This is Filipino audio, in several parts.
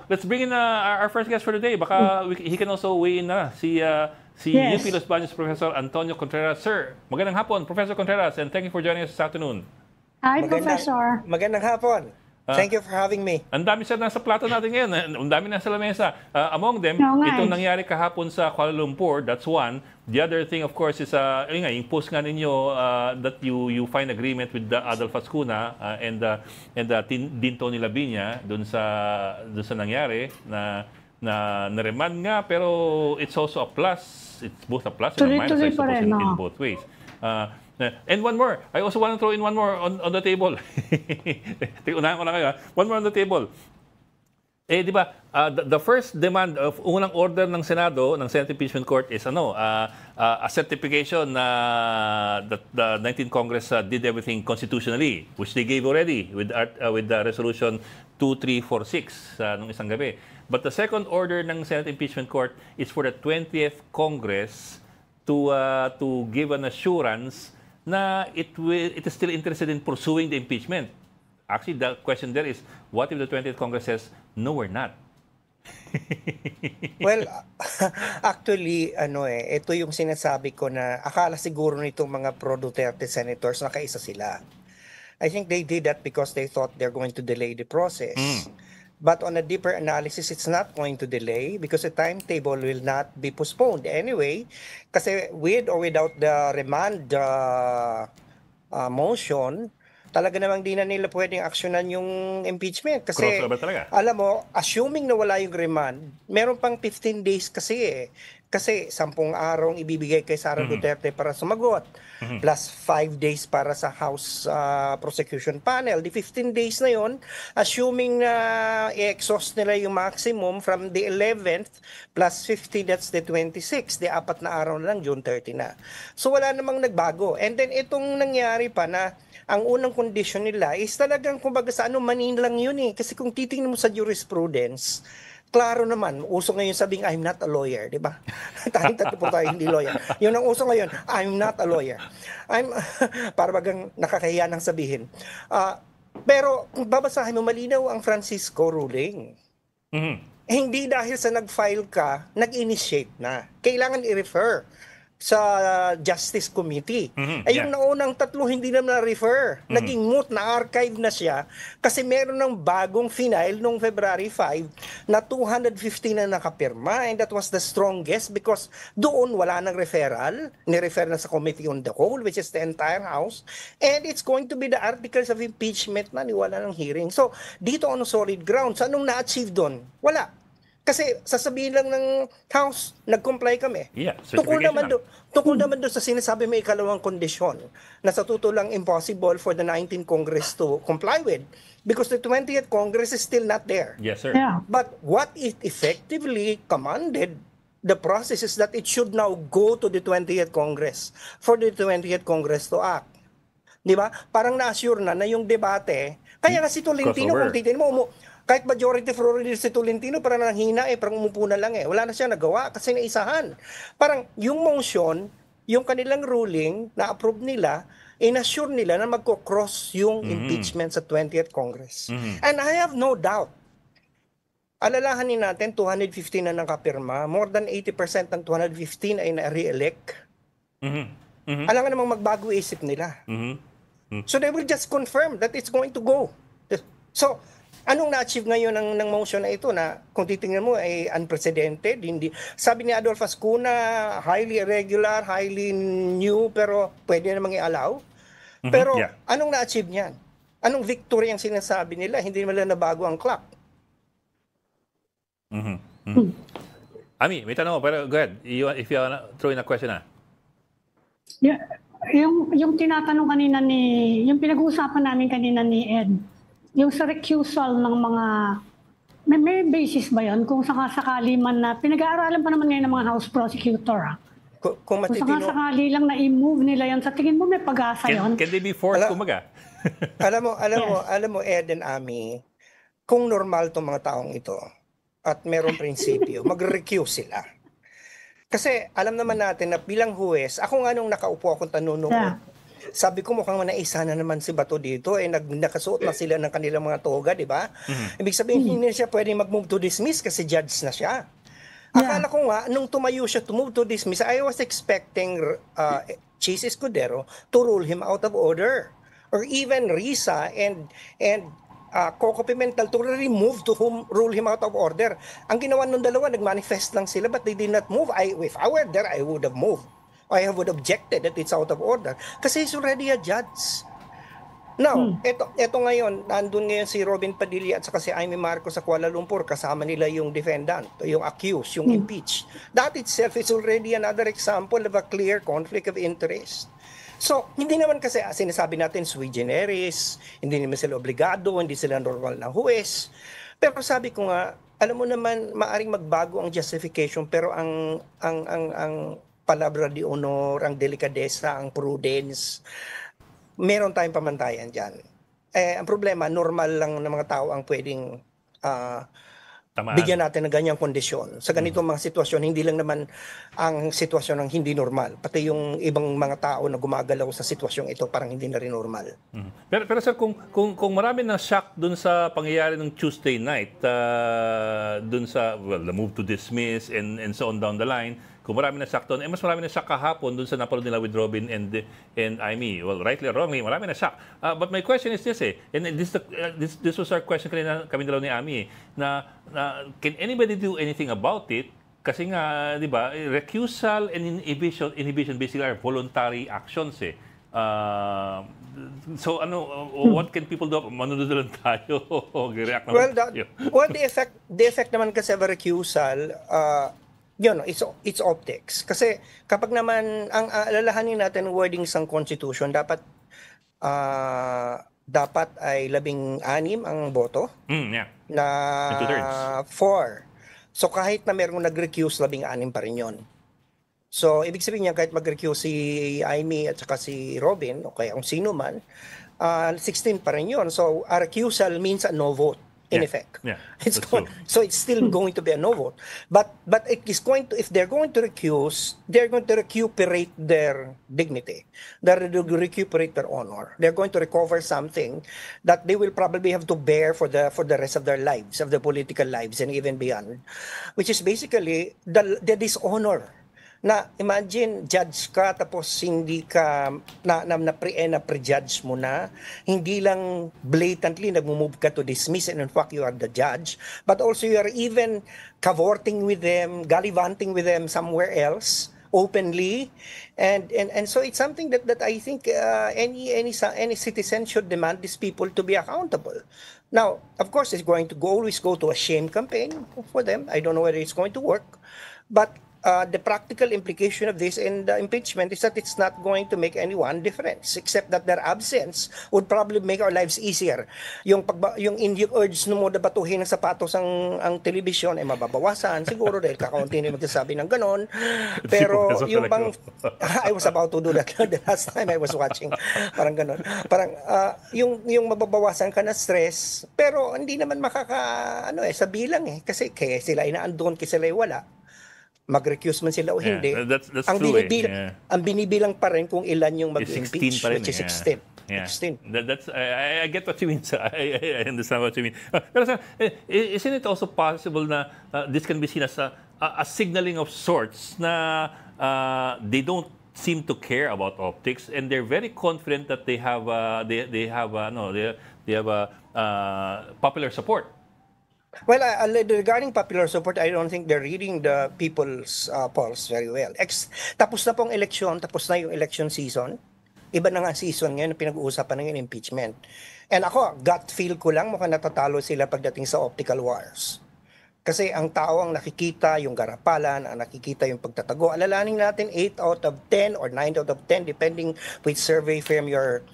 let's bring in our first guest for today. Baka he can also weigh in na si Yes. UP Los Baños Professor Antonio Contreras. Sir, magandang hapon, Professor Contreras, and thank you for joining us this afternoon. Hi, Professor. Magandang hapon. Thank you for having me. Ang dami sir nasa plato natin ngayon. Ang dami nasa lamesa. Among them, Oo nga itong eh. nangyari kahapon sa Kuala Lumpur, that's one. The other thing, of course, is yung post nga ninyo that you find agreement with the Adolfo Ascuna and Dean Tony Labiña doon sa nangyari na remand nga, pero it's also a plus. It's both a plus and a minus, I Tuloy-tuloy pa suppose, rin, in no? both ways. And one more. I also want to throw in one more on the table. Unahan ko na kayo. One more on the table. Di ba, the first demand of unang order ng Senado, ng Senate Impeachment Court is a certification that the 19th Congress did everything constitutionally, which they gave already with the resolution 2346 nung isang gabi. But the second order ng Senate Impeachment Court is for the 20th Congress to give an assurance na it is still interested in pursuing the impeachment. Actually, the question there is, what if the 20th Congress says, no, we're not? Well, actually, ito yung sinasabi ko na akala siguro nitong mga pro-Duterte senators na kaisa sila. I think they did that because they thought they're going to delay the process. But on a deeper analysis, it's not going to delay because the timetable will not be postponed anyway. Kasi with or without the remand motion, talaga namang di na nila pwedeng aksyonan yung impeachment. Kasi Crossover talaga. alam mo, assuming na wala yung remand, meron pang 15 days kasi eh. Kasi 10 araw ang ibibigay kay Sara Duterte para sumagot. Plus 5 days para sa House Prosecution Panel. The 15 days na yon, assuming na i-exhaust nila yung maximum from the 11th plus 50, that's the 26th. The 4 na araw na lang, June 30 na. So wala namang nagbago. And then itong nangyari pa na ang unang condition nila is talagang kumbaga sa manin lang yun eh. Kasi kung titingnan mo sa jurisprudence, klaro naman, uso ngayon sabing I'm not a lawyer, di ba? Tayong tatlo po tayo hindi lawyer. Yun ang uso ngayon, I'm not a lawyer. Para bagang nakakahiya nang sabihin. Pero kung babasahin mo, malinaw ang Francisco ruling. Hindi dahil sa nag-file ka, nag-initiate na. Kailangan i-refer sa Justice Committee. Yung naunang tatlo hindi na na-refer. Naging moot, na-archive na siya kasi meron ng bagong final nung February 5 na 250 na nakapirma, and that was the strongest because doon wala nang referral. Ni-refer na sa Committee on the Whole, which is the entire House, and it's going to be the articles of impeachment na wala ng hearing. So, dito on solid ground. Anong na-achieve doon? Wala. Kasi sasabihin lang ng House, nag-comply kami. Yeah, Tukol naman doon sa sinasabi may ikalawang kondisyon na sa totoo lang impossible for the 19th Congress to comply with because the 20th Congress is still not there. Yes, sir. Yeah. But what it effectively commanded the process is that it should now go to the 20th Congress for the 20th Congress to act. Di ba? Parang na-assure na yung debate. Kaya nga si Tolentino, Crossover. kung titin mo, kahit majority floor leader si Tolentino, parang nanghina parang umupo na lang Wala na siya nagawa kasi naisahan. Parang yung motion, yung kanilang ruling na approve nila, inassure nila na magko-cross yung impeachment sa 20th Congress. And I have no doubt. Alalahanin natin, 215 na nakapirma. More than 80% ng 215 ay na-re-elect. Alam nga namang magbago isip nila. So they will just confirm that it's going to go. So, anong na-achieve ngayon ng motion na ito na kung titingnan mo ay unprecedented? Hindi. Sabi ni Adolfo Ascuna, highly irregular, highly new, pero pwede namang i-allow. Pero anong na-achieve niyan? Anong victory ang sinasabi nila? Hindi nila nabago ang clock. Ami, may tanong ko, pero go ahead. If you wanna throw in a question Yeah, yung tinatanong kanina yung pinag-uusapan namin kanina ni Ed, yung sa recusal ng mga, may basis ba yun? Kung sakasakali man na, pinag-aaralan pa naman ngayon ng mga House Prosecutor. Kung matitino, sakasakali lang na i-move nila yan, sa tingin mo may pag-asa yun? Can they be forced kumaga? alam mo, Ed and Ami, kung normal tong mga taong ito at merong prinsipyo, mag-recuse sila. Kasi alam naman natin na bilang huwes, ako nga nung nakaupo akong tanunood, Sabi ko mukhang naisa na naman si Bato dito, nakasuot na sila ng kanilang mga toga, di ba? Ibig sabihin, hindi na siya pwede mag-move to dismiss kasi judge na siya. Akala ko nga, nung tumayo siya to move to dismiss, I was expecting Chis Escudero to rule him out of order. Or even Risa and Coco Pimentel to rule him out of order. Ang ginawa nung dalawa, nag-manifest lang sila but they did not move. If I were there, I would have moved. I would have objected that it's out of order. Kasi he's already a judge. Now, eto ngayon, nandun ngayon si Robin Padilla at saka si Amy Marcos sa Kuala Lumpur, kasama nila yung defendant, yung accused, yung impeached. That itself is already another example of a clear conflict of interest. So, hindi naman kasi sinasabi natin sui generis, hindi naman sila obligado, hindi sila normal na huwes. Pero sabi ko nga, alam mo naman, maaring magbago ang justification, pero ang palabra di honor, ang delikadesa, ang prudence, meron tayong pamantayan dyan. Ang problema, normal lang ng mga tao ang pwedeng bigyan natin ng ganyang kondisyon. Sa ganitong mga sitwasyon, hindi lang naman ang sitwasyon ng hindi normal. Pati yung ibang mga tao na gumagalaw sa sitwasyong ito, parang hindi na rin normal. Pero sir, kung marami na shock dun sa pangyayari ng Tuesday night, dun sa, the move to dismiss and so on down the line, kung marami na shock doon, mas marami na shock kahapon doon sa napanood nila with Robin and Amy. Well, rightly or wrongly, marami na shock. But my question is this and this was our question kanina, kami dalaw ni Amy, na can anybody do anything about it? Kasi nga, di ba, recusal and inhibition basically are voluntary actions So what can people do? Manunod lang tayo. React naman well, the effect naman kasi of a recusal, it's optics. Kasi kapag naman, ang alalahanin natin wordings ng Constitution, dapat ay 16 ang boto na 4. So kahit na merong nag-recuse, 16 pa rin yun. So ibig sabihin niya, kahit mag-recuse si Amy at saka si Robin, o kaya kung sino man, 16 pa rin yun. So a recusal means a no vote. In effect, so it's still going to be a no vote. But it is going to, if they're going to recuse, they're going to recuperate their dignity, they're going to recuperate their honor. They're going to recover something that they will probably have to bear for the rest of their lives, of their political lives, and even beyond, which is basically the dishonor. Na imagine, judge ka tapos hindi ka na-prejudge mo na, hindi lang blatantly nag-move ka to dismiss and in fact you are the judge, but also you are even cavorting with them, gallivanting with them somewhere else openly, and so it's something that I think any citizen should demand these people to be accountable. Now, of course, it's going to always go to a shame campaign for them. I don't know whether it's going to work, but the practical implication of this in the impeachment is that it's not going to make anyone difference, except that their absence would probably make our lives easier. Yung urge mo na batuhin ng sapatos ang telebisyon ay mababawasan siguro dahil kakaunti na magsasabi ng ganon. Pero yung bang I was about to do that the last time I was watching, parang ganon. Parang yung mababawasan ka na stress, pero hindi naman sa bilang kasi kaya sila inaandon kasi sila wala. Mag-recuse man sila o hindi. That's true. Ang binibilang pa rin kung ilan yung mag-impeach, which is 16. Yeah. 16. I get what you mean. I understand what you mean. Pero sir, isn't it also possible na this can be seen as a signaling of sorts na they don't seem to care about optics and they're very confident that they have popular support? Well, regarding popular support, I don't think they're reading the people's polls very well. Tapos na pong eleksyon, tapos na yung election season. Iba na nga season ngayon, pinag-uusapan ng impeachment. And ako, gut feel ko lang, mukhang natatalo sila pagdating sa optical wars. Kasi ang tao ang nakikita yung garapalan, ang nakikita yung pagtatago. Alalahanin natin 8 out of 10 or 9 out of 10, depending which survey firm you're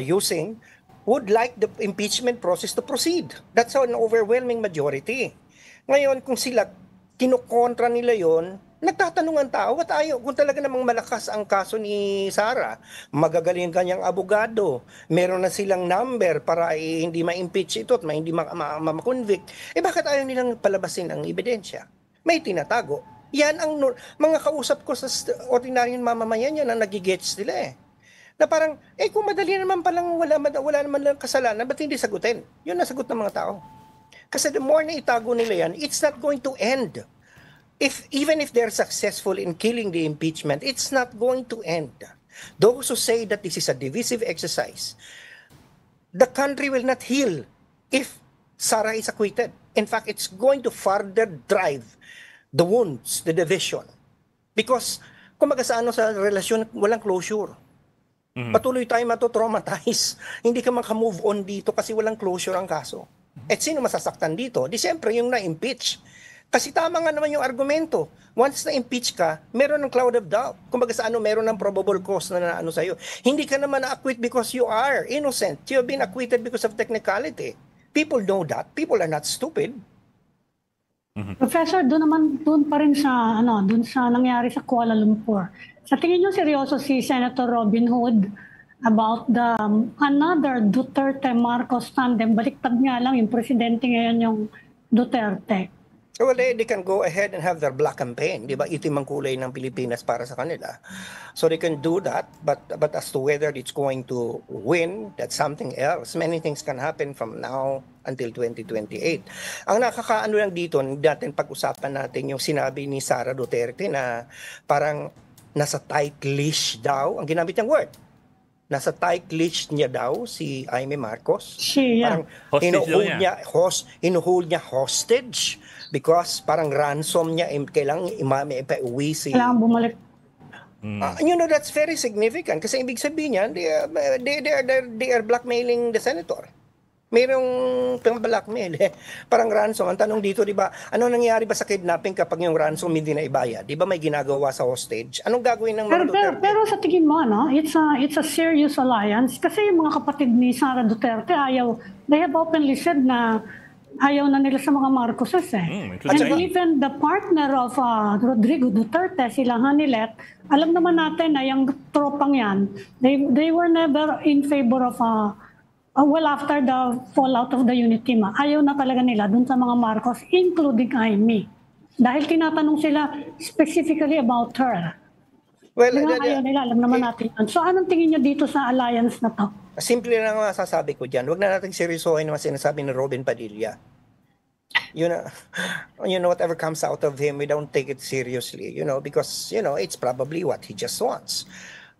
using, would like the impeachment process to proceed. That's an overwhelming majority. Ngayon, kung sila kinukontra nila yon, nagtatanong ang tao, at kung talaga namang malakas ang kaso ni Sara, magagaling kanyang abogado, meron na silang number para hindi ma-impeach ito at hindi ma-convict, bakit ayaw nilang palabasin ang ebidensya? May tinatago. Yan ang mga kausap ko sa ordinaryong mamamayan yan ang nagigets nila Na parang, kung madali naman palang wala naman lang kasalanan, ba't hindi sagutin? Yun ang sagot ng mga tao. Kasi the more na itago nila yan, it's not going to end. Even if they're successful in killing the impeachment, it's not going to end. Those who say that this is a divisive exercise, the country will not heal if Sara is acquitted. In fact, it's going to further drive the wounds, the division. Because, kumaga sa relasyon, walang closure. Patuloy tayo matotraumatize. Hindi ka maka-move on dito kasi walang closure ang kaso. At sino masasaktan dito? Di siyempre yung na-impeach. Kasi tama nga naman yung argumento. Once na-impeach ka, meron ng cloud of doubt. Kumbaga sa meron ng probable cause na sa'yo. Hindi ka naman na-acquit because you are innocent. You have been acquitted because of technicality. People know that. People are not stupid. Professor, doon pa rin sa doon sa nangyari sa Kuala Lumpur. Sa tingin niyo seryoso si Senator Robin Hood about the another Duterte Marcos tandem? Baliktad nga lang yung presidente ngayon yung Duterte. Well, they can go ahead and have their black campaign, di ba? Itim ang kulay ng Pilipinas para sa kanila. So they can do that, but as to whether it's going to win, that's something else. Many things can happen from now until 2028. Ang nakakaano lang dito, natin pag-usapan natin yung sinabi ni Sara Duterte na parang nasa tight leash daw, ang ginamit niyang word. Nasa tight leash niya daw si Aimee Marcos. Siya. Parang hinuhold niya hostage because parang ransom niya kailangan ipauwi si... Kailangan bumalik. That's very significant kasi ibig sabihin niyan, they are blackmailing the senator. Mayroong pang-blackmail Parang ransom. Ang tanong dito, di ba, ano nangyayari ba sa kidnapping kapag yung ransom hindi na ibayad? Di ba may ginagawa sa hostage? Anong gagawin ng mga Duterte? Pero sa tingin mo, it's a serious alliance kasi yung mga kapatid ni Sara Duterte they have openly said na ayaw na nila sa mga Marcoses And even the partner of Rodrigo Duterte, sila Hanilet, alam naman natin na yung tropang yan, they were never in favor of after the fallout of the unity ayaw na talaga nila dun sa mga Marcos, including Aimee. Dahil tinatanong sila specifically about her. Well, ayaw nila, alam naman natin yun. So anong tingin niyo dito sa alliance na to? Simple lang ang masasabi ko dyan. Huwag na natin seryosohin ang sinasabi ni Robin Padilla. Whatever comes out of him, we don't take it seriously, because, it's probably what he just wants.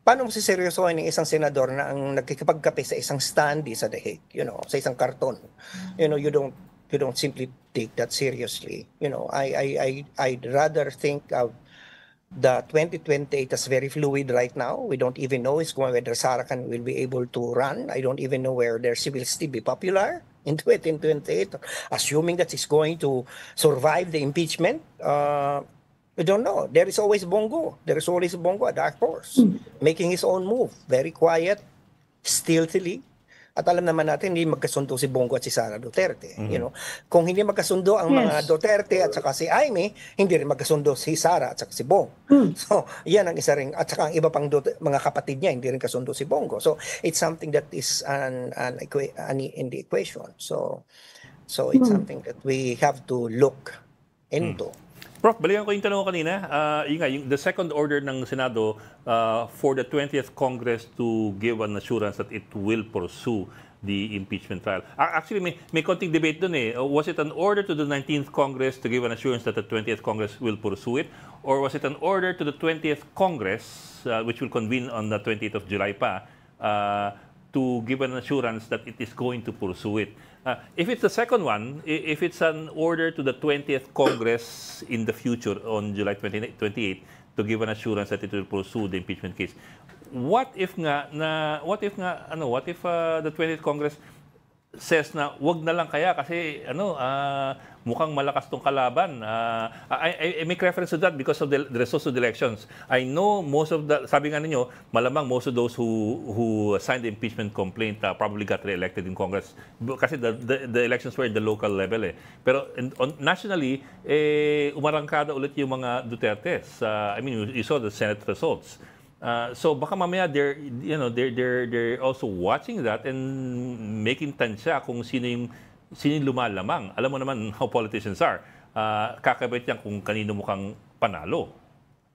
Paano mo siseryosohin ng isang senador na ang nagkikipagkape sa isang standee sa The Hague, sa isang karton? You don't simply take that seriously. I'd rather think of the 2028 as very fluid right now. We don't even know whether Sara will be able to run. I don't even know whether she will still be popular in 2028. Assuming that she's going to survive the impeachment, we don't know. There is always Bongo. There is always Bongo, a dark horse, making his own move. Very quiet, stealthily. At alam naman natin, hindi magkasundo si Bongo at si Sara Duterte. Kung hindi magkasundo ang mga Duterte at saka si Aimee, hindi rin magkasundo si Sara at saka si Bong. So, yan ang isa rin. At saka ang iba pang mga kapatid niya, hindi rin kasundo si Bongo. So, it's something that is in the equation. So it's something that we have to look into. Prof, balikan ko yung tanong ko kanina. The second order ng Senado for the 20th Congress to give an assurance that it will pursue the impeachment trial. Actually, may konting debate dun Was it an order to the 19th Congress to give an assurance that the 20th Congress will pursue it? Or was it an order to the 20th Congress, which will convene on the 20th of July to give an assurance that it is going to pursue it? If it's the second one, if it's an order to the 20th Congress in the future on July 28 to give an assurance that it will pursue the impeachment case, what if the 20th Congress says na wag na lang kaya kasi mukhang malakas tong kalaban. I make reference to that because of the results of the elections. I know most of sabi nga ninyo, malamang most of those who signed the impeachment complaint probably got re-elected in Congress kasi the elections were in the local level Pero nationally, umarangkada ulit yung mga Dutertes. I mean, you saw the Senate results. So baka mamaya they're also watching that and making tansya kung sino yung lumalamang. Alam mo naman how politicians are. Kakabit yan kung kanino mukhang panalo.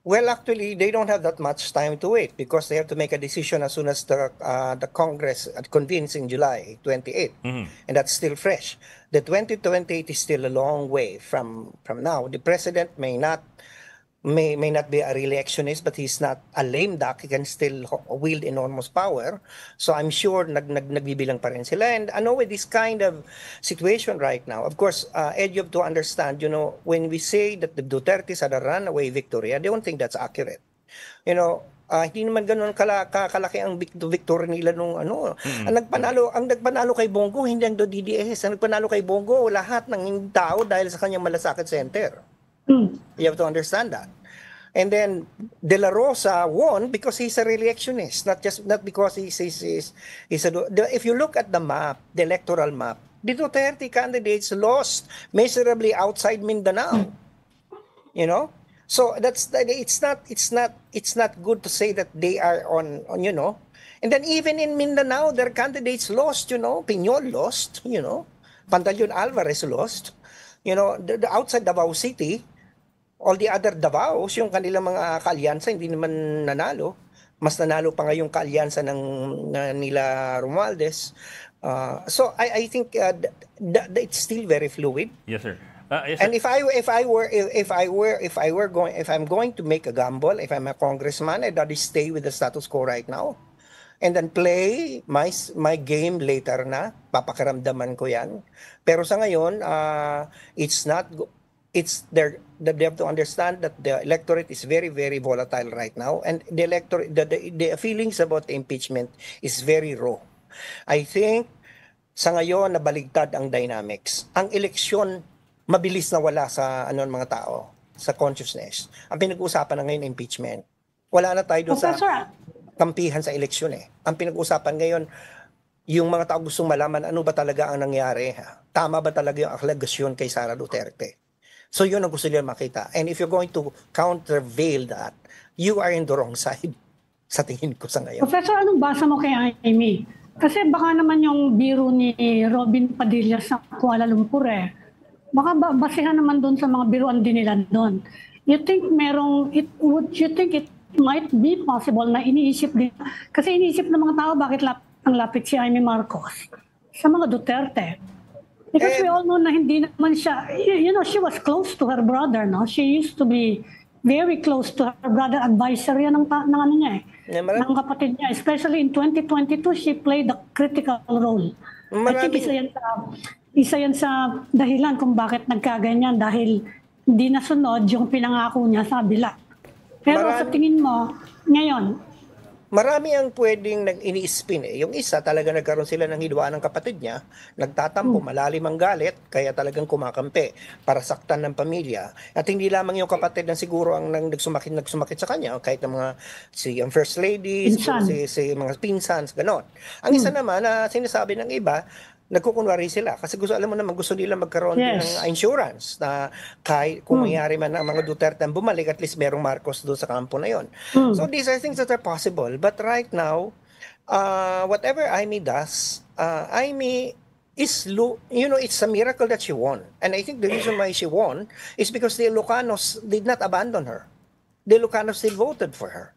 Well, actually, they don't have that much time to wait because they have to make a decision as soon as the Congress convenes in July 28th, and that's still fresh. The 2028 is still a long way from now. The president may not be a re-electionist, but he's not a lame duck. He can still wield enormous power. So I'm sure nagbibilang pa rin sila. And I know with this kind of situation right now, of course, Ed, you have to understand, when we say that the Dutertes had a runaway victory, I don't think that's accurate. Hindi naman ganoon kalaki ang victory nila nung ano. Ang nagpanalo kay Bongo hindi ang DDS. Ang nagpanalo kay Bongo lahat ng tao dahil sa kanyang malasakit center. You have to understand that. And then De La Rosa won because he's a re-electionist, not because he's if you look at the map, the electoral map, the Duterte candidates lost miserably outside Mindanao. So it's not good to say that they are on. And then even in Mindanao, their candidates lost. Piñol lost. Pantaleon Alvarez lost. The outside Davao City, all the other Davaos, yung kanilang mga kaalyansa hindi naman nanalo. Mas nanalo pa nga yung kaalyansa nila Romualdez. So I think it's still very fluid. Yes, sir. Yes, sir. And if I'm going to make a gamble, if I'm a congressman, I'd rather stay with the status quo right now. And then play my game later na. Papakiramdaman ko yan. Pero sa ngayon, they have to understand that the electorate is very, very volatile right now. And the electorate, the feelings about the impeachment is very raw. I think sa ngayon, nabaligtad ang dynamics. Ang eleksyon, mabilis na wala sa mga tao, sa consciousness. Ang pinag-uusapan na ngayon, impeachment. Wala na tayo doon sa kampihan sa eleksyon eh. Ang pinag-usapan ngayon, yung mga tao gustong malaman ano ba talaga ang nangyari. Tama ba talaga yung aklegasyon kay Sara Duterte? So yun ang gusto nila makita. And if you're going to countervail that, you are in the wrong side sa tingin ko sa ngayon. Professor, anong basa mo kay Amy? Kasi baka naman yung biro ni Robin Padilla sa Kuala Lumpur baka basehan naman doon sa mga biruan din nila doon. You think it might be possible na iniisip din, kasi iniisip ng mga tao bakit ang lapit si Amy Marcos sa mga Duterte. Because we all know na hindi naman siya, she was close to her brother, no? She used to be very close to her brother, advisor yan ng ano niya ng kapatid niya. Especially in 2022, she played a critical role. I think isa yan sa dahilan kung bakit nagkaganyan dahil hindi nasunod yung pinangako niya sa kabila. Pero sa tingin mo, ngayon, marami ang pwedeng ini-spin Yung isa, talaga nagkaroon sila ng hidwaan ng kapatid niya, nagtatampo, malalim ang galit, kaya talagang kumakampi para saktan ng pamilya. At hindi lamang yung kapatid na siguro ang nagsumakit sa kanya, kahit ang ang First Lady, si mga pinsans, gano'n. Ang isa naman na sinasabi ng iba, nagkukunwari sila kasi gusto nila magkaroon din ng insurance na kahit kung mayari man ang mga Duterte ang bumalik, at least merong Marcos doon sa kampo na yon. So these are things that are possible, but right now whatever Amy does, Amy is it's a miracle that she won, and I think the reason why she won is because the Ilocanos did not abandon her. The Ilocanos still voted for her.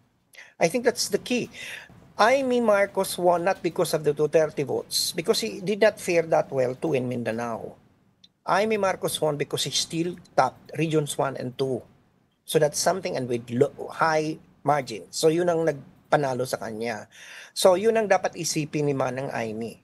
I think that's the key. Amy Marcos won not because of the Duterte votes, because he did not fare that well too in Mindanao. Amy Marcos won because he still topped Regions 1 and 2. So that's something, and with high margin. So yun ang nagpanalo sa kanya. So yun ang dapat isipin ni Manang Amy.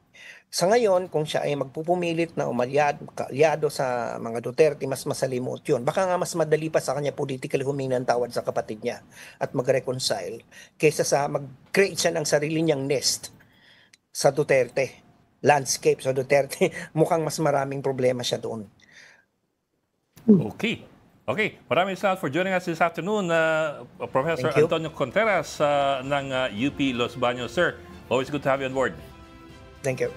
Sa ngayon, kung siya ay magpupumilit na umalyado sa mga Duterte, mas masalimot yun. Baka nga mas madali pa sa kanya politically humingi ng tawad sa kapatid niya at mag-reconcile kaysa sa mag-create siya ng sarili niyang nest sa Duterte. Landscape sa Duterte. Mukhang mas maraming problema siya doon. Okay. Maraming salamat for joining us this afternoon, Professor Antonio Contreras ng UP Los Baños. Sir, always good to have you on board. Thank you.